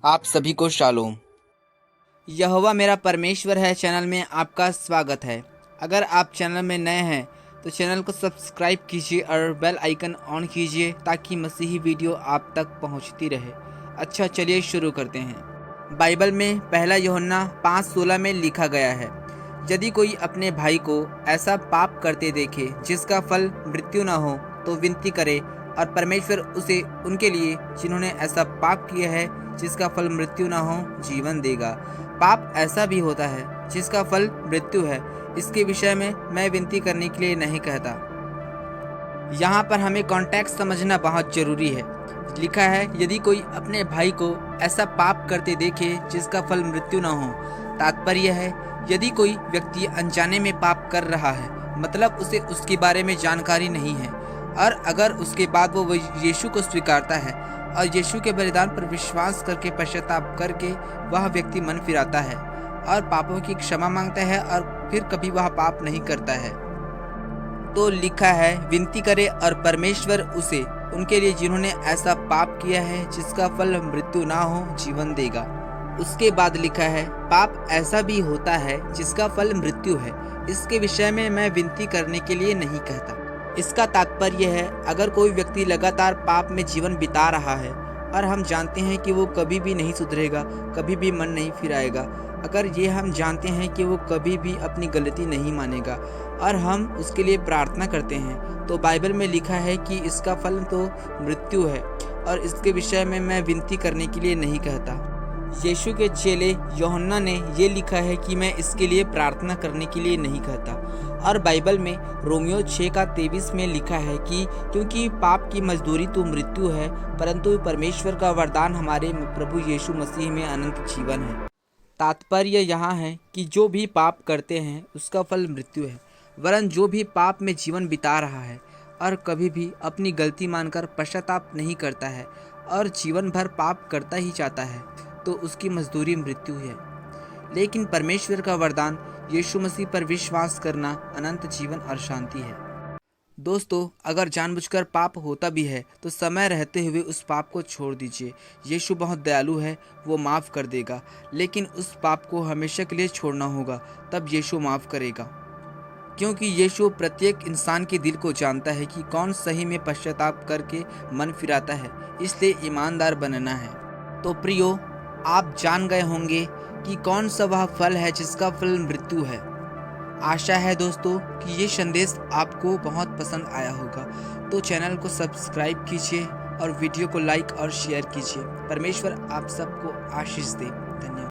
आप सभी को शालोम। यहोवा मेरा परमेश्वर है चैनल में आपका स्वागत है। अगर आप चैनल में नए हैं तो चैनल को सब्सक्राइब कीजिए और बेल आइकन ऑन कीजिए ताकि मसीही वीडियो आप तक पहुंचती रहे। अच्छा, चलिए शुरू करते हैं। बाइबल में पहला यूहन्ना 5:16 में लिखा गया है, यदि कोई अपने भाई को ऐसा पाप करते देखे जिसका फल मृत्यु न हो तो विनती करे और परमेश्वर उसे उनके लिए जिन्होंने ऐसा पाप किया है जिसका फल मृत्यु न हो जीवन देगा। पाप ऐसा भी होता है जिसका फल मृत्यु है। इसके विषय में मैं विनती करने के लिए नहीं कहता। यहाँ पर हमें कॉन्टेक्स्ट समझना बहुत जरूरी है। लिखा है, यदि कोई अपने भाई को ऐसा पाप करते देखे जिसका फल मृत्यु न हो। तात्पर्य है, यदि कोई व्यक्ति अनजाने में पाप कर रहा है, मतलब उसे उसके बारे में जानकारी नहीं है, और अगर उसके बाद वो यीशु को स्वीकारता है और यीशु के बलिदान पर विश्वास करके पश्चाताप करके वह व्यक्ति मन फिराता है और पापों की क्षमा मांगता है और फिर कभी वह पाप नहीं करता है, तो लिखा है विनती करे और परमेश्वर उसे उनके लिए जिन्होंने ऐसा पाप किया है जिसका फल मृत्यु ना हो जीवन देगा। उसके बाद लिखा है, पाप ऐसा भी होता है जिसका फल मृत्यु है। इसके विषय में मैं विनती करने के लिए नहीं कहता। इसका तात्पर्य है, अगर कोई व्यक्ति लगातार पाप में जीवन बिता रहा है और हम जानते हैं कि वो कभी भी नहीं सुधरेगा, कभी भी मन नहीं फिराएगा, अगर ये हम जानते हैं कि वो कभी भी अपनी गलती नहीं मानेगा और हम उसके लिए प्रार्थना करते हैं, तो बाइबल में लिखा है कि इसका फल तो मृत्यु है। और इसके विषय में मैं विनती करने के लिए नहीं कहता। यीशु के चेले यूहन्ना ने ये लिखा है कि मैं इसके लिए प्रार्थना करने के लिए नहीं कहता। और बाइबल में रोमियो 6:23 में लिखा है कि क्योंकि पाप की मजदूरी तो मृत्यु है, परंतु परमेश्वर का वरदान हमारे प्रभु यीशु मसीह में अनंत जीवन है। तात्पर्य यहाँ है कि जो भी पाप करते हैं उसका फल मृत्यु है, वरन जो भी पाप में जीवन बिता रहा है और कभी भी अपनी गलती मानकर पश्चाताप नहीं करता है और जीवन भर पाप करता ही जाता है, तो उसकी मजदूरी मृत्यु है। लेकिन परमेश्वर का वरदान यीशु मसीह पर विश्वास करना अनंत जीवन और शांति है। दोस्तों, अगर जानबूझकर पाप होता भी है तो समय रहते हुए उस पाप को छोड़ दीजिए। यीशु बहुत दयालु है, वो माफ़ कर देगा, लेकिन उस पाप को हमेशा के लिए छोड़ना होगा, तब यीशु माफ़ करेगा। क्योंकि यीशु प्रत्येक इंसान के दिल को जानता है कि कौन सही में पश्चाताप करके मन फिराता है, इसलिए ईमानदार बनना है। तो प्रियो, आप जान गए होंगे कि कौन सा वह फल है जिसका फल मृत्यु है। आशा है दोस्तों कि ये संदेश आपको बहुत पसंद आया होगा। तो चैनल को सब्सक्राइब कीजिए और वीडियो को लाइक और शेयर कीजिए। परमेश्वर आप सबको आशीष दे। धन्यवाद।